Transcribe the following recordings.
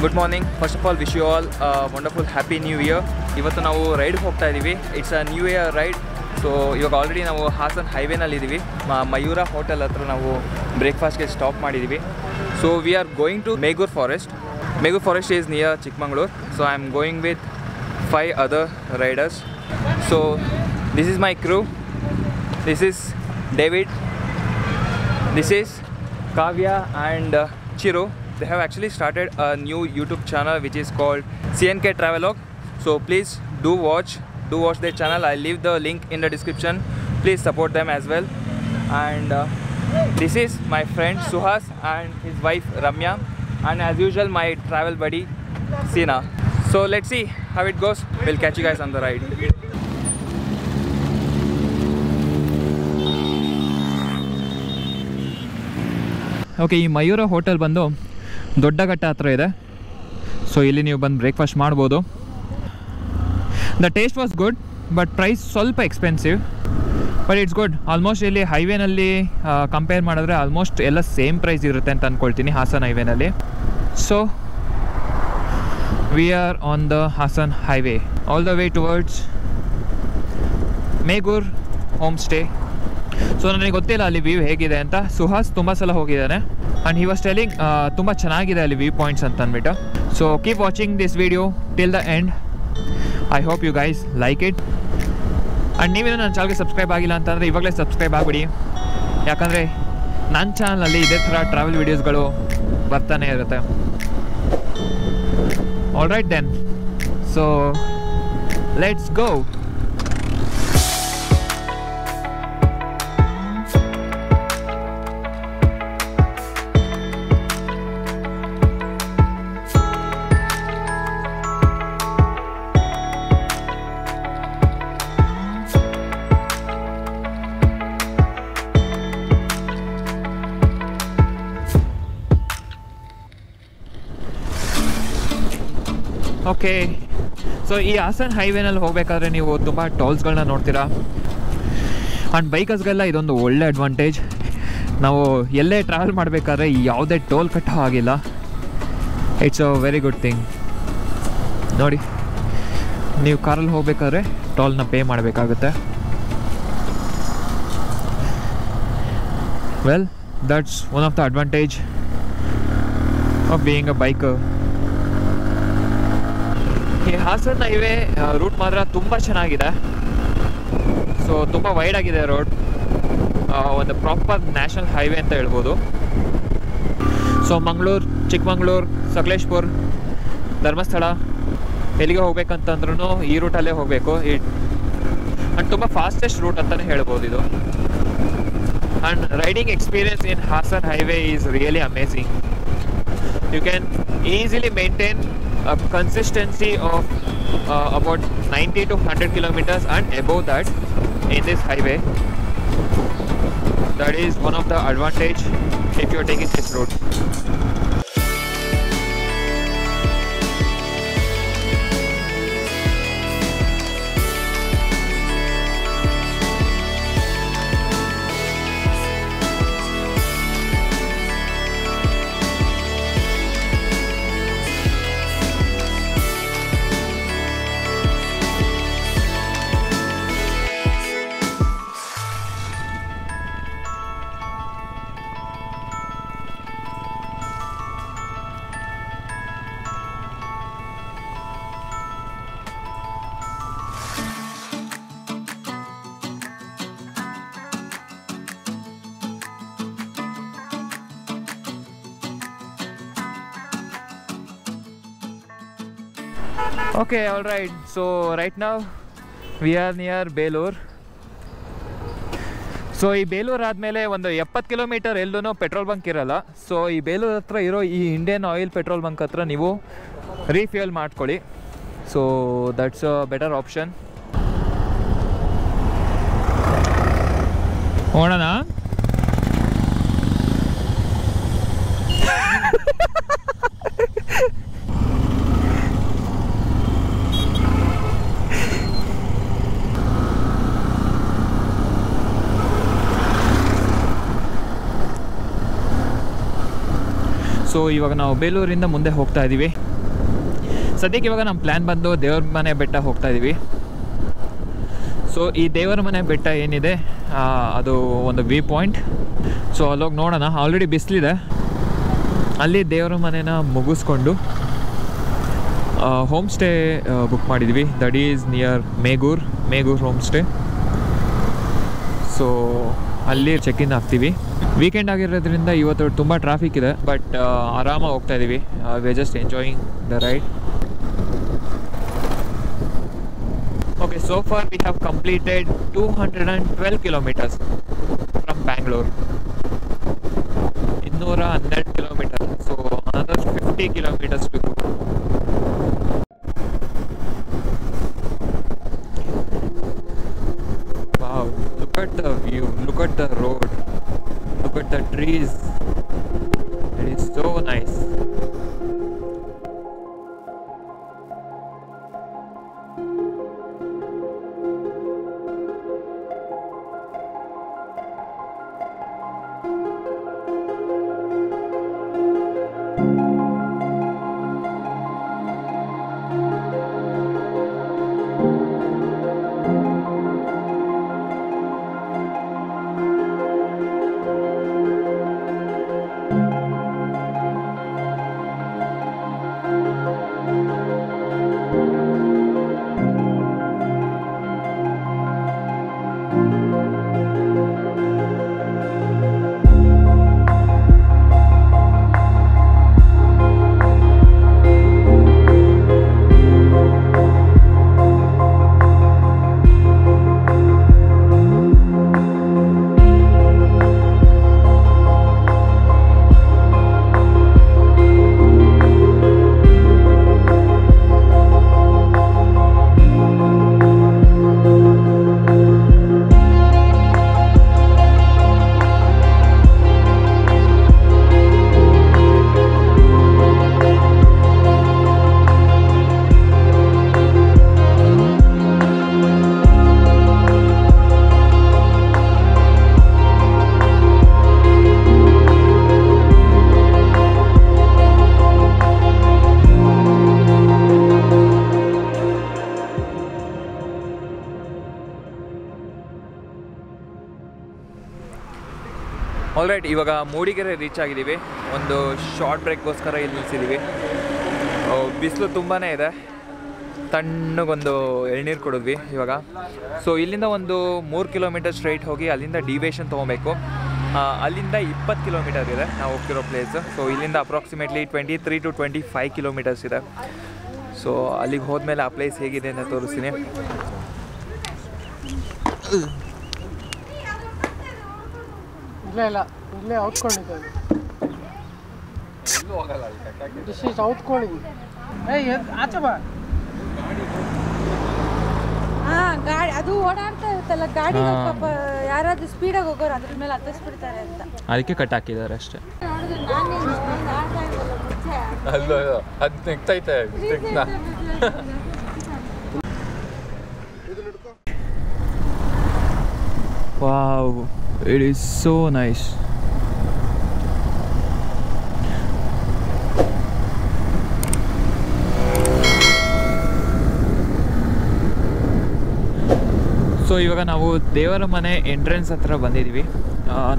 Good morning. First of all wish you all wonderful happy new year. ಇವತ್ತು ನಾವು ರೈಡ್ಗೆ ಹೋಗ್ತಾ ಇದ್ದೀವಿ. It's a new year ride. So ಇವಾಗ ಆಲ್ರೆಡಿ ನಾವು ಹಾಸನ್ ಹೈವೇನಲ್ಲಿದ್ದೀವಿ. ಮಯೂರ ಹೋಟೆಲ್ ಹತ್ರ ನಾವು ಬ್ರೇಕ್ಫಾಸ್ಟ್ಗೆ ಸ್ಟಾಪ್ ಮಾಡಿದ್ದೀವಿ. So we are going to Megur forest. Megur forest is near Chikmagalur. So I am going with 5 other riders. So this is my crew. This is David. This is Kavya and Chiru. They have actually started a new YouTube channel which is called CNK Travelog. So please do watch their channel. I'll leave the link in the description. Please support them as well. And this is my friend Suhas and his wife Ramya, and as usual my travel buddy Sina. So let's see how it goes. We'll catch you guys on the ride. Okay, ಈ Mayura hotel ಬಂದು ದೊಡ್ಡಘಟ್ಟ ಹತ್ರ ಇದೆ. So ಇಲ್ಲಿ ನೀವು ಬಂದು breakfast ಮಾಡ್ಬೋದು. The taste was good, but price ಸ್ವಲ್ಪ expensive, but it's good. Almost ಇಲ್ಲಿ ಹೈವೇನಲ್ಲಿ ಕಂಪೇರ್ ಮಾಡಿದ್ರೆ ಆಲ್ಮೋಸ್ಟ್ ಎಲ್ಲ ಸೇಮ್ ಪ್ರೈಸ್ ಇರುತ್ತೆ ಅಂತ ಅಂದ್ಕೊಳ್ತೀನಿ ಹಾಸನ್ ಹೈವೇನಲ್ಲಿ. So we are on the Hassan highway all the way towards Megur homestay. So ನನಗೆ ಗೊತ್ತಿಲ್ಲ ಅಲ್ಲಿ ವ್ಯೂ ಹೇಗಿದೆ ಅಂತ. ಸುಹಾಸ್ ತುಂಬ ಸಲ ಹೋಗಿದ್ದಾನೆ ಆ್ಯಂಡ್ ಹಿ ವಾಸ್ ಟೆಲಿಂಗ್ ತುಂಬ ಚೆನ್ನಾಗಿದೆ ಅಲ್ಲಿ ವ್ಯೂ ಪಾಯಿಂಟ್ಸ್ ಅಂತ ಅಂದ್ಬಿಟ್ಟು. So keep watching this video till the end. I hope you guys like it. And ನೀವೇನು ನನ್ನ ಚಾನಲ್ಗೆ ಸಬ್ಸ್ಕ್ರೈಬ್ ಆಗಿಲ್ಲ ಅಂತಂದರೆ ಇವಾಗಲೇ ಸಬ್ಸ್ಕ್ರೈಬ್ ಆಗಿಬಿಡಿ, ಯಾಕಂದರೆ ನನ್ನ ಚಾನಲಲ್ಲಿ ಇದೇ ಥರ ಟ್ರಾವೆಲ್ ವೀಡಿಯೋಸ್ಗಳು ಬರ್ತಾನೆ ಇರುತ್ತೆ. All right then, so let's go. Okay, so ಈ ಹಾಸನ್ ಹೈವೇನಲ್ಲಿ ಹೋಗಬೇಕಾದ್ರೆ ನೀವು ತುಂಬ ಟೋಲ್ಸ್ಗಳನ್ನ ನೋಡ್ತೀರಾ. ಆ್ಯಂಡ್ ಬೈಕರ್ಸ್ಗೆಲ್ಲ ಇದೊಂದು ಒಳ್ಳೆ ಅಡ್ವಾಂಟೇಜ್. ನಾವು ಎಲ್ಲೇ ಟ್ರಾವೆಲ್ ಮಾಡಬೇಕಾದ್ರೆ ಯಾವುದೇ ಟೋಲ್ ಕಟ್ಟೋ ಆಗಿಲ್ಲ. It's a very good thing. ನೋಡಿ, ನೀವು ಕಾರಲ್ಲಿ ಹೋಗಬೇಕಾದ್ರೆ ಟೋಲ್ನ ಪೇ ಮಾಡಬೇಕಾಗುತ್ತೆ. Well, that's one of the advantage of being a biker. ಈ ಹಾಸನ್ ಹೈವೇ ರೂಟ್ ಮಾತ್ರ ತುಂಬ ಚೆನ್ನಾಗಿದೆ. ಸೊ ತುಂಬ ವೈಡ್ ಆಗಿದೆ ರೋಡ್. ಒಂದು ಪ್ರಾಪರ್ ನ್ಯಾಷನಲ್ ಹೈವೇ ಅಂತ ಹೇಳ್ಬೋದು. ಸೊ ಮಂಗಳೂರು, ಚಿಕ್ಕಮಂಗ್ಳೂರು, ಸಕಲೇಶ್ಪುರ್, ಧರ್ಮಸ್ಥಳ ಎಲ್ಲಿಗೆ ಹೋಗ್ಬೇಕಂತಂದ್ರೂ ಈ ರೂಟಲ್ಲೇ ಹೋಗಬೇಕು. ಆ್ಯಂಡ್ ತುಂಬ ಫಾಸ್ಟೆಸ್ಟ್ ರೂಟ್ ಅಂತಲೇ ಹೇಳ್ಬೋದು ಇದು. And riding experience in Hassan highway is really amazing. You can easily maintain a consistency of about 90 to 100 kilometers and above that in this highway. That is one of the advantage if you are taking this route. Okay, all right. So right now we are near Belur. So ಈ ಬೇಲೂರು ಆದಮೇಲೆ ಒಂದು 70 kilometre ಎಲ್ಲೂ petrol bunk ಇರಲ್ಲ. So ಈ ಬೇಲೂರು ಹತ್ರ ಇರೋ ಈ Indian oil petrol bunk ಹತ್ರ ನೀವು ರೀಫ್ಯೂಯಲ್ ಮಾಡ್ಕೊಳ್ಳಿ. So that's a better option. ನೋಡೋಣ. ಸೊ ಇವಾಗ ನಾವು ಬೇಲೂರಿಂದ ಮುಂದೆ ಹೋಗ್ತಾ ಇದ್ದೀವಿ. ಸದ್ಯಕ್ಕೆ ಇವಾಗ ನಮ್ಮ ಪ್ಲ್ಯಾನ್ ಬಂದು ದೇವ್ರ ಮನೆ ಬೆಟ್ಟ ಹೋಗ್ತಾ ಇದ್ದೀವಿ. ಸೊ ಈ ದೇವರ ಮನೆ ಬೆಟ್ಟ ಏನಿದೆ ಅದು ಒಂದು ವ್ಯೂ ಪಾಯಿಂಟ್. ಸೊ ಅಲ್ಲೋಗಿ ನೋಡೋಣ. ಆಲ್ರೆಡಿ ಬಿಸಿಲಿದೆ. ಅಲ್ಲಿ ದೇವರ ಮನೆನ ಮುಗಿಸ್ಕೊಂಡು ಹೋಮ್ ಸ್ಟೇ ಬುಕ್ ಮಾಡಿದ್ವಿ. That is near Megur home stay. So ಅಲ್ಲಿ ಚೆಕ್ ಇನ್ ಆಗ್ತೀವಿ. ವೀಕೆಂಡ್ ಆಗಿರೋದ್ರಿಂದ ಇವತ್ತು ತುಂಬ ಟ್ರಾಫಿಕ್ ಇದೆ, ಬಟ್ ಆರಾಮಾಗಿ ಹೋಗ್ತಾ ಇದ್ದೀವಿ. We are just enjoying the ride. Okay, so far we have completed 212 kilometers from Bangalore. 212 kilometers. So another 50 kilometers to go. Wow, look at the view, look at the road, look at the trees. It is so nice. All right, ಇವಾಗ Mudigere reach ಆಗಿದ್ದೀವಿ. ಒಂದು short ಬ್ರೇಕ್ಗೋಸ್ಕರ ಇಲ್ಲಿ ನಿಲ್ಲಿಸಿದ್ದೀವಿ. ಬಿಸಿಲು ತುಂಬಾ ಇದೆ. ತಣ್ಣಗೊಂದು ಎಳ್ನೀರು ಕೊಡಿದ್ವಿ ಇವಾಗ. So ಇಲ್ಲಿಂದ ಒಂದು 3 ಕಿಲೋಮೀಟರ್ ಸ್ಟ್ರೈಟ್ ಹೋಗಿ ಅಲ್ಲಿಂದ ಡಿವೇಷನ್ ತೊಗೊಬೇಕು. ಅಲ್ಲಿಂದ 20 ಕಿಲೋಮೀಟರ್ ಇದೆ ನಾವು ಹೋಗ್ತಿರೋ ಪ್ಲೇಸ್. ಸೊ ಇಲ್ಲಿಂದ ಅಪ್ರಾಕ್ಸಿಮೇಟ್ಲಿ 23 to 25 ಕಿಲೋಮೀಟರ್ಸ್ ಇದೆ. ಸೊ ಅಲ್ಲಿಗೆ ಹೋದ್ಮೇಲೆ ಆ ಪ್ಲೇಸ್ ಹೇಗಿದೆ ಅಂತ ತೋರಿಸ್ತೀನಿ. ಇಲ್ಲ ಇಲ್ಲೇ ಔತ್ಕೊಂಡಿದ್ದೆ. ಆಚೆ ಬಾ. ಗಾಡಿ ಅದು ಓಡಾಡ್ತಾ ಇರುತ್ತಲ್ಲ ಗಾಡಿ, ಪಾಪ ಯಾರಾದ್ರೂ ಸ್ಪೀಡಾಗಿ ಹೋಗೋರು ಅದ್ರ ಮೇಲೆ ಹತ್ತಿಸ್ಬಿಡ್ತಾರೆ ಅಂತ ಅದಕ್ಕೆ ಕಟ್ ಹಾಕಿದ್ದಾರೆ ಅಷ್ಟೇ. ಅದು ನೆಗ್ತೈತೆ. Wow, it is so nice. So ಇವಾಗ ನಾವು ದೇವರ ಮನೆ ಎಂಟ್ರೆನ್ಸ್ ಹತ್ರ ಬಂದಿದ್ದೀವಿ.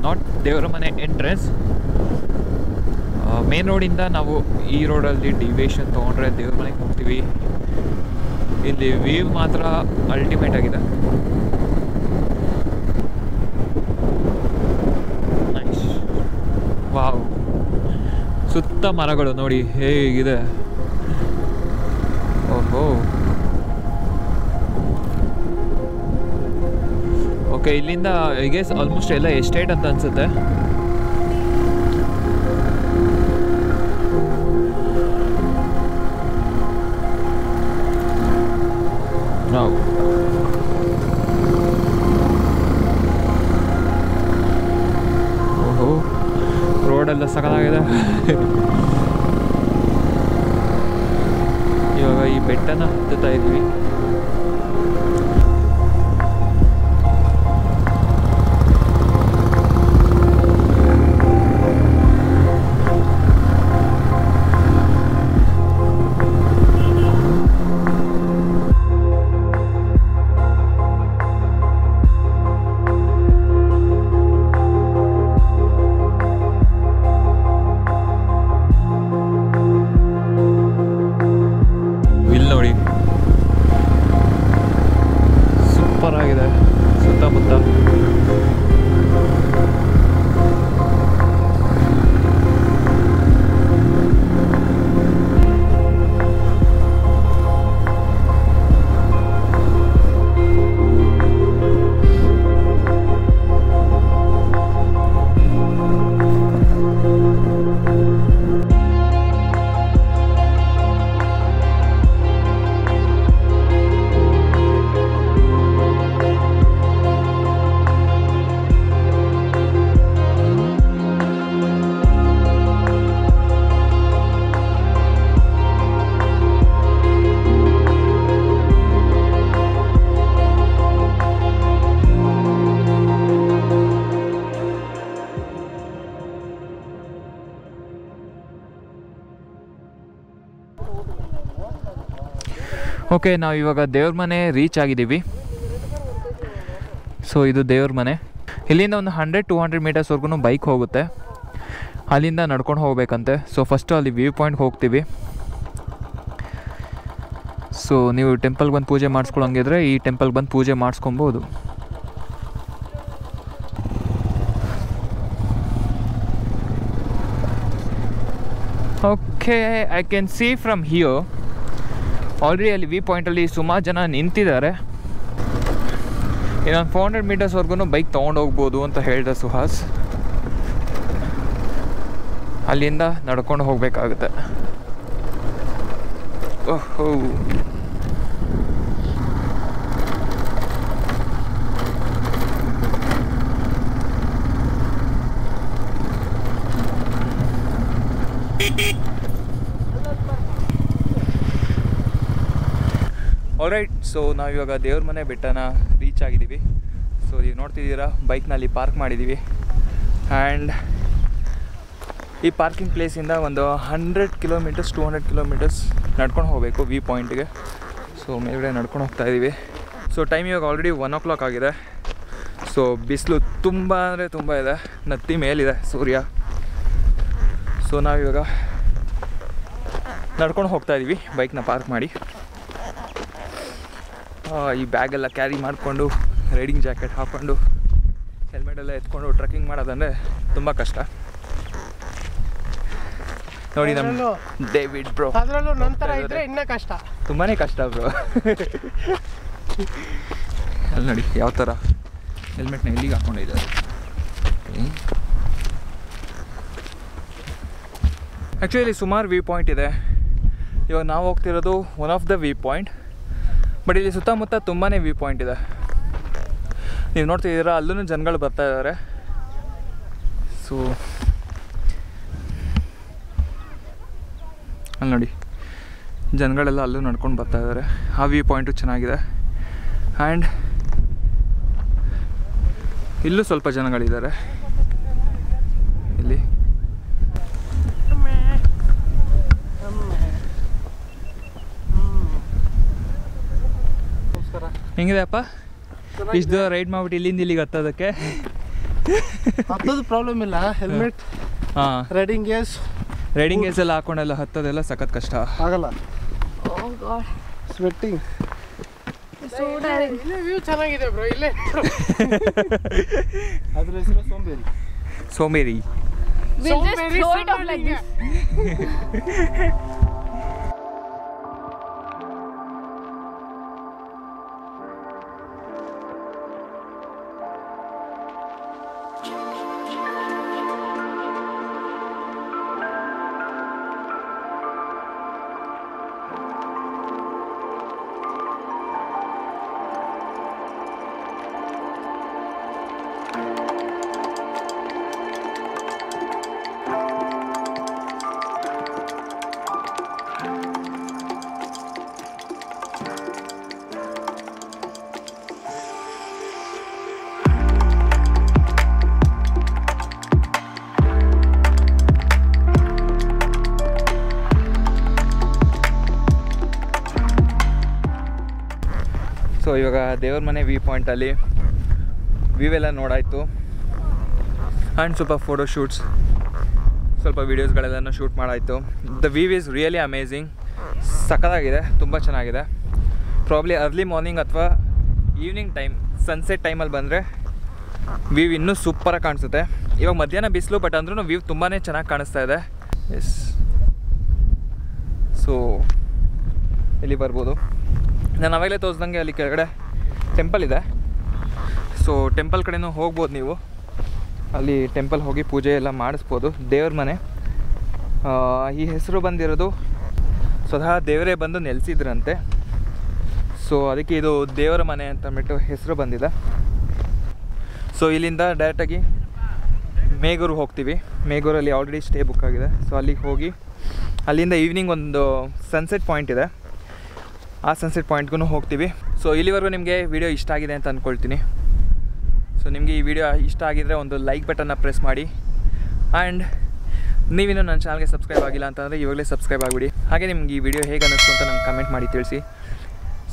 ನಾಟ್ ದೇವರ ಮನೆ ಎಂಟ್ರೆನ್ಸ್, ಮೇನ್ ರೋಡಿಂದ ನಾವು ಈ ರೋಡಲ್ಲಿ ಡಿವೇಷನ್ ತೊಗೊಂಡ್ರೆ ದೇವ್ರ ಮನೆಗೆ ಹೋಗ್ತೀವಿ. ಇಲ್ಲಿ ವ್ಯೂ ಮಾತ್ರ ಅಲ್ಟಿಮೇಟ್ ಆಗಿದೆ. ನೈಸ್. ವಾವ್, ಸುತ್ತ ಮರಗಳು ನೋಡಿ ಹೇಗಿದೆ. ಓಹೋ, ಓಕೆ. ಇಲ್ಲಿಂದ ಐ ಗೆಸ್ ಆಲ್ಮೋಸ್ಟ್ ಎಲ್ಲ ಎಸ್ಟೇಟ್ ಅಂತ ಅನ್ಸುತ್ತೆ. ಓಹೋ, ರೋಡೆಲ್ಲ ಸಕಲಾಗಿದೆ. ಇವಾಗ ಈ ಬೆಟ್ಟನ ಹತ್ತುತ್ತಾ ಇದ್ವಿ. ನೋಡಿ ಸೂಪರ್ ಆಗಿದೆ ಸುತ್ತಮುತ್ತ. ಓಕೆ, ನಾವು ಇವಾಗ ದೇವ್ರ ಮನೆ ರೀಚ್ ಆಗಿದ್ದೀವಿ. ಸೊ ಇದು ದೇವ್ರ ಮನೆ. ಇಲ್ಲಿಂದ ಒಂದು 100-200 ಮೀಟರ್ಸ್ವರೆಗೂ ಬೈಕ್ ಹೋಗುತ್ತೆ. ಅಲ್ಲಿಂದ ನಡ್ಕೊಂಡು ಹೋಗ್ಬೇಕಂತೆ. ಸೊ ಫಸ್ಟು ಅಲ್ಲಿ ವ್ಯೂ ಪಾಯಿಂಟ್ಗೆ ಹೋಗ್ತೀವಿ. ಸೊ ನೀವು ಟೆಂಪಲ್ಗೆ ಬಂದು ಪೂಜೆ ಮಾಡಿಸ್ಕೊಳಂಗಿದ್ರೆ ಈ ಟೆಂಪಲ್ಗೆ ಬಂದು ಪೂಜೆ ಮಾಡಿಸ್ಕೊಬೋದು. Okay, I can see from here already ಅಲ್ಲಿ ವ್ಯೂ ಪಾಯಿಂಟಲ್ಲಿ ಸುಮಾರು ಜನ ನಿಂತಿದ್ದಾರೆ. ಇನ್ನೊಂದು 400 ಮೀಟರ್ಸ್ವರೆಗೂ ಬೈಕ್ ತೊಗೊಂಡು ಹೋಗ್ಬೋದು ಅಂತ ಹೇಳಿದೆ ಸುಹಾಸ್. ಅಲ್ಲಿಂದ ನಡ್ಕೊಂಡು ಹೋಗಬೇಕಾಗುತ್ತೆ. ಓಹೋ, ಆಲ್ರೈಟ್. ಸೊ ನಾವಿವಾಗ ದೇವ್ರ ಮನೆ ಬೆಟ್ಟನ ರೀಚ್ ಆಗಿದ್ದೀವಿ. ಸೊ ಈಗ ನೋಡ್ತಿದ್ದೀರಾ ಬೈಕ್ನಲ್ಲಿ ಪಾರ್ಕ್ ಮಾಡಿದ್ದೀವಿ. ಆ್ಯಂಡ್ ಈ ಪಾರ್ಕಿಂಗ್ ಪ್ಲೇಸಿಂದ ಒಂದು 100 ಕಿಲೋಮೀಟರ್ಸ್ 200 ಕಿಲೋಮೀಟರ್ಸ್ ನಡ್ಕೊಂಡು ಹೋಗಬೇಕು ವ್ಯೂ ಪಾಯಿಂಟ್ಗೆ. ಸೊ ಮೇಲ್ಗಡೆ ನಡ್ಕೊಂಡು ಹೋಗ್ತಾಯಿದ್ದೀವಿ. ಸೊ ಟೈಮ್ ಇವಾಗ ಆಲ್ರೆಡಿ 1 o'clock ಆಗಿದೆ. ಸೊ ಬಿಸಿಲು ತುಂಬ ಅಂದರೆ ತುಂಬ ಇದೆ, ನತ್ತಿ ಮೇಲಿದೆ ಸೂರ್ಯ. ಸೊ ನಾವಿವಾಗ ನಡ್ಕೊಂಡು ಹೋಗ್ತಾಯಿದ್ದೀವಿ ಬೈಕ್ನ ಪಾರ್ಕ್ ಮಾಡಿ. ಈ ಬ್ಯಾಗೆಲ್ಲ ಕ್ಯಾರಿ ಮಾಡಿಕೊಂಡು ರೈಡಿಂಗ್ ಜಾಕೆಟ್ ಹಾಕ್ಕೊಂಡು ಹೆಲ್ಮೆಟೆಲ್ಲ ಎತ್ಕೊಂಡು ಟ್ರೆಕ್ಕಿಂಗ್ ಮಾಡೋದಂದರೆ ತುಂಬ ಕಷ್ಟ. ನೋಡಿ ನಮ್ಮ ಡೇವಿಡ್ ಬ್ರೋ, ಅದರಲ್ಲೂ ನಂತರ ಇದ್ರೆ ಇನ್ನೂ ಕಷ್ಟ, ತುಂಬಾ ಕಷ್ಟ ಬ್ರೋ. ಅಲ್ಲಿ ನೋಡಿ ಯಾವ ಥರ ಹೆಲ್ಮೆಟ್ನ ಎಲ್ಲಿಗೆ ಹಾಕ್ಕೊಂಡಿದ್ದಾರೆ. ಆ್ಯಕ್ಚುಲಿ ಸುಮಾರು ವ್ಯೂ ಪಾಯಿಂಟ್ ಇದೆ. ಇವಾಗ ನಾವು ಹೋಗ್ತಿರೋದು one of the view point. But ಇಲ್ಲಿ ಸುತ್ತಮುತ್ತ ತುಂಬಾ ವ್ಯೂ ಪಾಯಿಂಟ್ ಇದೆ. ನೀವು ನೋಡ್ತಿದ್ದೀರಾ ಅಲ್ಲೂ ಜನಗಳು ಬರ್ತಾ ಇದ್ದಾರೆ. ಸೊ ಅಲ್ಲಿ ನೋಡಿ ಜನಗಳೆಲ್ಲ ಅಲ್ಲೂ ನಡ್ಕೊಂಡು ಬರ್ತಾ ಇದ್ದಾರೆ. ಆ ವ್ಯೂ ಪಾಯಿಂಟು ಚೆನ್ನಾಗಿದೆ. ಆ್ಯಂಡ್ ಇಲ್ಲೂ ಸ್ವಲ್ಪ ಜನಗಳಿದ್ದಾರೆ. ಇಲ್ಲಿ ಹೆಂಗಿದೆ ಅಪ್ಪ ಇಷ್ಟು ದೂರ ರೈಡ್ ಮಾಡ್ಬಿಟ್ಟು ಇಲ್ಲಿಂದ ಇಲ್ಲಿಗೆ ಹತ್ತೋದಕ್ಕೆ? ಹತ್ತೋದು ಪ್ರಾಬ್ಲಮ್ ಇಲ್ಲ, ಹೆಲ್ಮೆಟ್ ಹಾಂ ರೈಡಿಂಗ್ ಗೇರ್ಸ್ ಎಲ್ಲ ಹಾಕೊಂಡೆಲ್ಲ ಹತ್ತೋದೆಲ್ಲ ಸಖತ್ ಕಷ್ಟ ಆಗಲ್ಲ. ಸ್ವೆಟ್ಟಿಂಗ್. ಇಲ್ಲೇ ವ್ಯೂ ಚೆನ್ನಾಗಿದೆ ಬ್ರೋ, ಇಲ್ಲೇ. ಅದ್ರ ಹೆಸರು ಸೋಮೇರಿ. We'll just throw it off like this. So ಇವಾಗ ದೇವ್ರ ಮನೆ ವ್ಯೂ ಪಾಯಿಂಟಲ್ಲಿ ವ್ಯೂ ಎಲ್ಲ ನೋಡಾಯಿತು. ಆ್ಯಂಡ್ ಸ್ವಲ್ಪ ಫೋಟೋ ಶೂಟ್ಸ್, ಸ್ವಲ್ಪ ವೀಡಿಯೋಸ್ಗಳೆಲ್ಲನೂ ಶೂಟ್ ಮಾಡಾಯಿತು. The view is really amazing. ಸಖತ್ತಾಗಿದೆ, ತುಂಬ ಚೆನ್ನಾಗಿದೆ. ಪ್ರಾಬ್ಲಿ ಅರ್ಲಿ ಮಾರ್ನಿಂಗ್ ಅಥವಾ ಈವ್ನಿಂಗ್ ಟೈಮ್ ಸನ್ಸೆಟ್ ಟೈಮಲ್ಲಿ ಬಂದರೆ ವ್ಯೂ ಇನ್ನೂ ಸೂಪರಾಗಿ ಕಾಣಿಸುತ್ತೆ. ಇವಾಗ ಮಧ್ಯಾಹ್ನ ಬಿಸಿಲು, ಬಟ್ ಅಂದ್ರೂ ವ್ಯೂ ತುಂಬಾ ಚೆನ್ನಾಗಿ ಕಾಣಿಸ್ತಾ ಇದೆ. ಎಸ್, ಸೊ ಇಲ್ಲಿ ಬರ್ಬೋದು. ನಾನು ಅವಾಗಲೇ ತೋರಿಸ್ದಂಗೆ ಅಲ್ಲಿ ಕೆಳಗಡೆ ಟೆಂಪಲ್ ಇದೆ. ಸೊ ಟೆಂಪಲ್ ಕಡೆನೂ ಹೋಗ್ಬೋದು ನೀವು. ಅಲ್ಲಿ ಟೆಂಪಲ್ ಹೋಗಿ ಪೂಜೆ ಎಲ್ಲ ಮಾಡಿಸ್ಬೋದು. ದೇವ್ರ ಮನೆ. ಈ ಹೆಸರು ಬಂದಿರೋದು ಸ್ವತಃ ದೇವರೇ ಬಂದು ನೆಲೆಸಿದ್ರಂತೆ. ಸೊ ಅದಕ್ಕೆ ಇದು ದೇವರ ಮನೆ ಅಂತ ಅಂದ್ಬಿಟ್ಟು ಹೆಸರು ಬಂದಿದೆ. ಸೊ ಇಲ್ಲಿಂದ ಡೈರೆಕ್ಟಾಗಿ ಮೇಗೂರು ಹೋಗ್ತೀವಿ. ಮೇಗೂರಲ್ಲಿ ಆಲ್ರೆಡಿ ಸ್ಟೇ ಬುಕ್ ಆಗಿದೆ. ಸೊ ಅಲ್ಲಿಗೆ ಹೋಗಿ ಅಲ್ಲಿಂದ ಈವ್ನಿಂಗ್ ಒಂದು ಸನ್ಸೆಟ್ ಪಾಯಿಂಟ್ ಇದೆ, ಆ ಸನ್ಸೆಟ್ ಪಾಯಿಂಟ್ಗೂ ಹೋಗ್ತೀವಿ. ಸೊ ಇಲ್ಲಿವರೆಗೂ ನಿಮಗೆ ವಿಡಿಯೋ ಇಷ್ಟ ಆಗಿದೆ ಅಂತ ಅಂದ್ಕೊಳ್ತೀನಿ. ಸೊ ನಿಮಗೆ ಈ ವಿಡಿಯೋ ಇಷ್ಟ ಆಗಿದ್ದರೆ ಒಂದು ಲೈಕ್ ಬಟನ್ನ ಪ್ರೆಸ್ ಮಾಡಿ. ಆ್ಯಂಡ್ ನೀವಿನ್ನೂ ನನ್ನ ಚಾನಲ್ಗೆ ಸಬ್ಸ್ಕ್ರೈಬ್ ಆಗಿಲ್ಲ ಅಂತಂದರೆ ಇವಾಗಲೇ ಸಬ್ಸ್ಕ್ರೈಬ್ ಆಗಿಬಿಡಿ. ಹಾಗೆ ನಿಮ್ಗೆ ಈ ವಿಡಿಯೋ ಹೇಗೆ ಅನ್ನಿಸ್ತು ಅಂತ ನಂಗೆ ಕಮೆಂಟ್ ಮಾಡಿ ತಿಳಿಸಿ.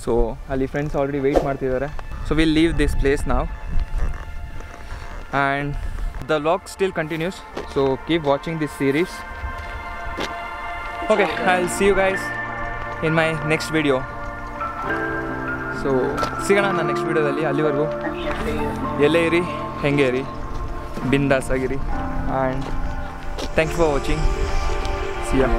ಸೊ ಅಲ್ಲಿ ಫ್ರೆಂಡ್ಸ್ ಆಲ್ರೆಡಿ ವೆಯ್ಟ್ ಮಾಡ್ತಿದ್ದಾರೆ. So will leave this place ನಾವ್ and the vlog still continues. So keep watching this series. Okay, I will see you guys in my next video. So ಸಿಗೋಣ ನನ್ನ next ವಿಡಿಯೋದಲ್ಲಿ. ಅಲ್ಲಿವರೆಗೂ ಎಲ್ಲೇ ಇರಿ, ಹೆಂಗೆ ಇರಿ, ಬಿಂದಾಸ್ ಆಗಿರಿ. And thank you for watching. See yeah.